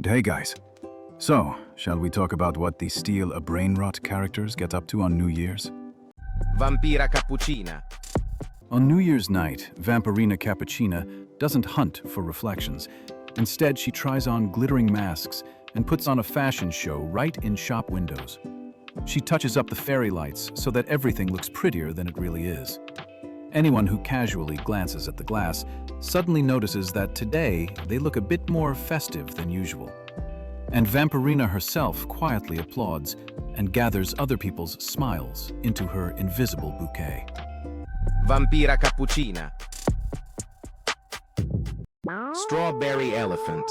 Hey guys. So, shall we talk about what the Steal a Brainrot characters get up to on New Year's? Vampirina Cappuccina. On New Year's night, Vampirina Cappuccina doesn't hunt for reflections. Instead, she tries on glittering masks and puts on a fashion show right in shop windows. She touches up the fairy lights so that everything looks prettier than it really is. Anyone who casually glances at the glass suddenly notices that today they look a bit more festive than usual. And Vampirina herself quietly applauds and gathers other people's smiles into her invisible bouquet. Vampira Cappuccina. Strawberry Elephant.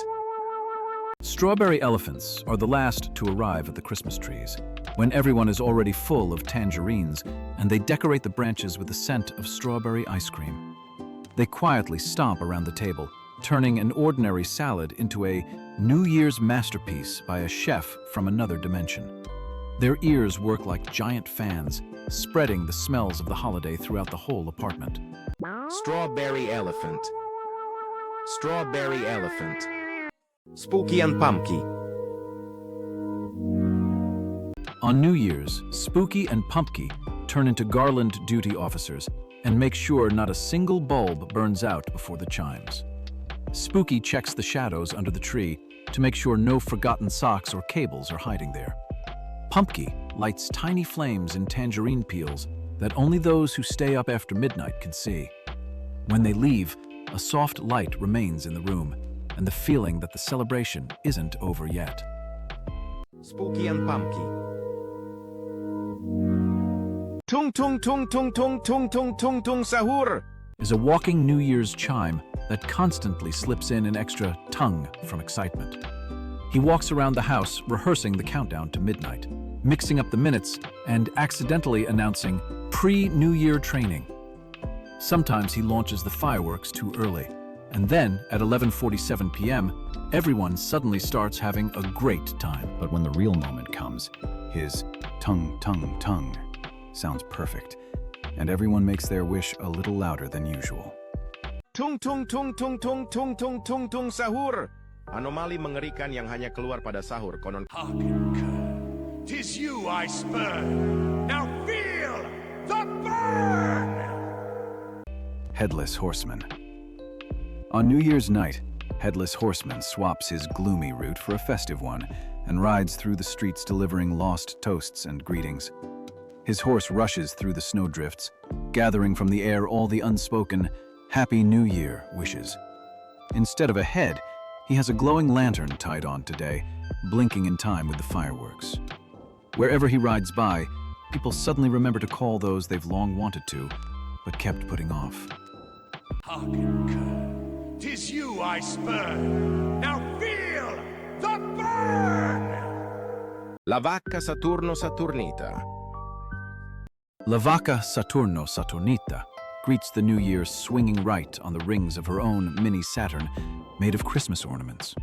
Strawberry elephants are the last to arrive at the Christmas trees, when everyone is already full of tangerines and they decorate the branches with the scent of strawberry ice cream. They quietly stomp around the table, turning an ordinary salad into a New Year's masterpiece by a chef from another dimension. Their ears work like giant fans, spreading the smells of the holiday throughout the whole apartment. Strawberry Elephant. Strawberry Elephant. Spooky and Pumpky. On New Year's, Spooky and Pumpky turn into garland duty officers and make sure not a single bulb burns out before the chimes. Spooky checks the shadows under the tree to make sure no forgotten socks or cables are hiding there. Pumpky lights tiny flames in tangerine peels that only those who stay up after midnight can see. When they leave, a soft light remains in the room, and the feeling that the celebration isn't over yet. Spooky and Pumpky. Tung tung tung tung tung tung tung tung tung sahur is a walking New Year's chime that constantly slips in an extra tongue from excitement. He walks around the house rehearsing the countdown to midnight, mixing up the minutes and accidentally announcing pre-New Year training. Sometimes he launches the fireworks too early, and then at 11:47 p.m., everyone suddenly starts having a great time. But when the real moment comes, his tongue sounds perfect, and everyone makes their wish a little louder than usual. Tung tung tung tung tung tung tung tung tung sahur. Anomali mengerikan yang hanya keluar pada sahur konon. Hearken, 'tis you I spurn. Now feel the burn! Headless Horseman. On New Year's night, Headless Horseman swaps his gloomy route for a festive one and rides through the streets delivering lost toasts and greetings. His horse rushes through the snowdrifts, gathering from the air all the unspoken Happy New Year wishes. Instead of a head, he has a glowing lantern tied on today, blinking in time with the fireworks. Wherever he rides by, people suddenly remember to call those they've long wanted to, but kept putting off. Hearken, 'tis you I spurn. Now feel the burn! Lavaka Saturno Saturnita. Lavaka Saturno Saturnita greets the New Year swinging right on the rings of her own mini Saturn made of Christmas ornaments.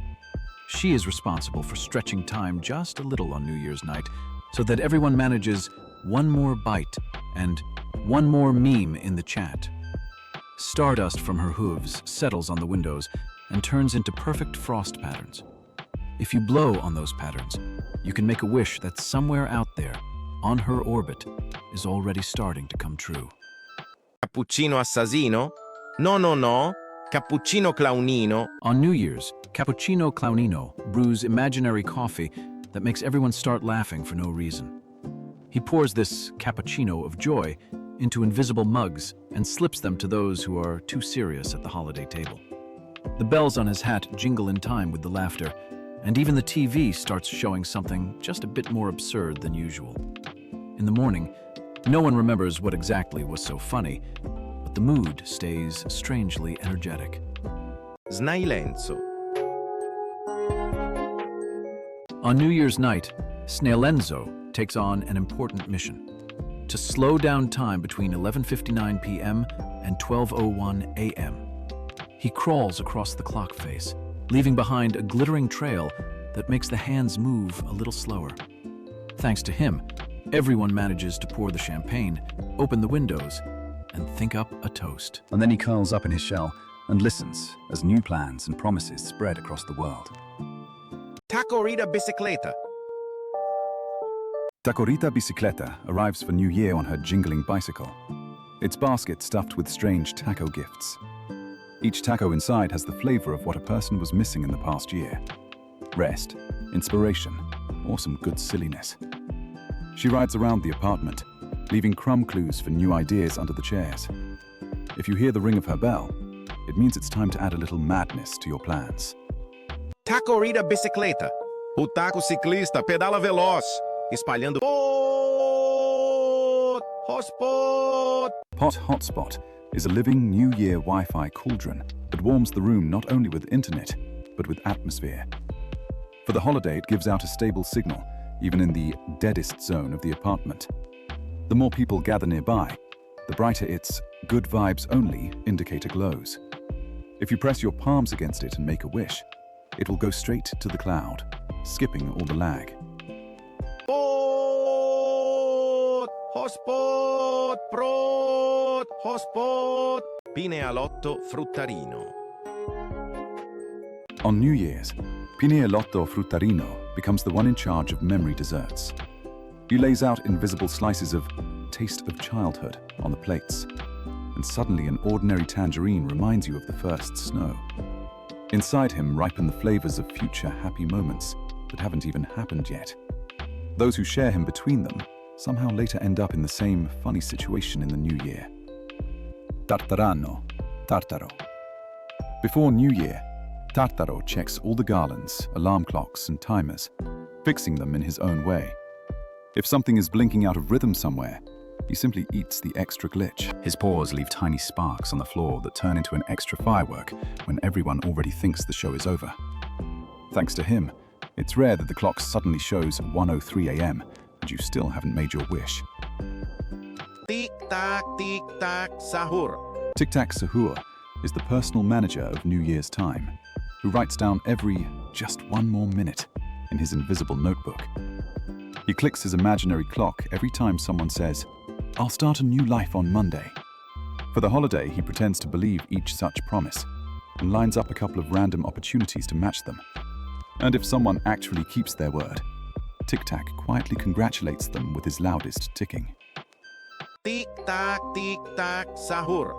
She is responsible for stretching time just a little on New Year's night so that everyone manages one more bite and one more meme in the chat. Stardust from her hooves settles on the windows and turns into perfect frost patterns. If you blow on those patterns, you can make a wish that somewhere out there, on her orbit, is already starting to come true. Cappuccino Assassino? No. Cappuccino Clownino. On New Year's, Cappuccino Clownino brews imaginary coffee that makes everyone start laughing for no reason. He pours this cappuccino of joy into invisible mugs and slips them to those who are too serious at the holiday table. The bells on his hat jingle in time with the laughter, and even the TV starts showing something just a bit more absurd than usual. In the morning, no one remembers what exactly was so funny, but the mood stays strangely energetic. Snenzo. On New Year's night, Snenzo takes on an important mission: to slow down time between 11:59 p.m. and 12:01 a.m. He crawls across the clock face, leaving behind a glittering trail that makes the hands move a little slower. Thanks to him, everyone manages to pour the champagne, open the windows, and think up a toast. And then he curls up in his shell and listens as new plans and promises spread across the world. Takorita Bisleta. Takorita Bisleta arrives for New Year on her jingling bicycle. Its basket stuffed with strange taco gifts. Each taco inside has the flavor of what a person was missing in the past year. Rest, inspiration, or some good silliness. She rides around the apartment, leaving crumb clues for new ideas under the chairs. If you hear the ring of her bell, it means it's time to add a little madness to your plans. Takorita Bisleta. O taco ciclista pedala veloz, espalhando Hotspot. Hotspot is a living New Year Wi-Fi cauldron that warms the room not only with internet, but with atmosphere. For the holiday, it gives out a stable signal, even in the deadest zone of the apartment. The more people gather nearby, the brighter its good vibes only indicator glows. If you press your palms against it and make a wish, it will go straight to the cloud, skipping all the lag. Hotspot, Hotspot, Pineto Futarino. On New Year's, Pineto Futarino becomes the one in charge of memory desserts. He lays out invisible slices of taste of childhood on the plates, and suddenly an ordinary tangerine reminds you of the first snow. Inside him ripen the flavors of future happy moments that haven't even happened yet. Those who share him between them somehow later end up in the same funny situation in the new year. Tartarano, Tartaro. Before New Year, Tartaro checks all the garlands, alarm clocks, and timers, fixing them in his own way. If something is blinking out of rhythm somewhere, he simply eats the extra glitch. His paws leave tiny sparks on the floor that turn into an extra firework when everyone already thinks the show is over. Thanks to him, it's rare that the clock suddenly shows 1:03 a.m. and you still haven't made your wish. Tic Tac Sahur. Tic Tac Sahur is the personal manager of New Year's time, who writes down every just one more minute in his invisible notebook. He clicks his imaginary clock every time someone says, "I'll start a new life on Monday." For the holiday, he pretends to believe each such promise and lines up a couple of random opportunities to match them. And if someone actually keeps their word, Tic Tac quietly congratulates them with his loudest ticking. Tic Tac Sahur.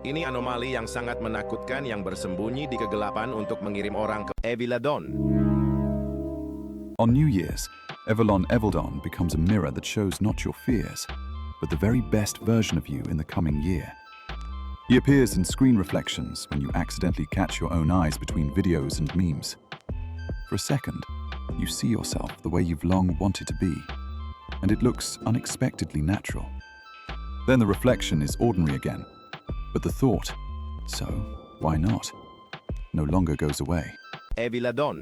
Ini anomali yang sangat menakutkan yang bersembunyi di kegelapan untuk mengirim orang ke Eveon Evedon. On New Year's, Eveon Evedon becomes a mirror that shows not your fears, but the very best version of you in the coming year. He appears in screen reflections when you accidentally catch your own eyes between videos and memes. For a second, you see yourself the way you've long wanted to be, and it looks unexpectedly natural. Then the reflection is ordinary again, but the thought, so why not, no longer goes away. Eveon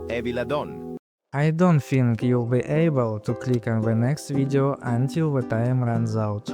Evedon. I don't think you'll be able to click on the next video until the time runs out.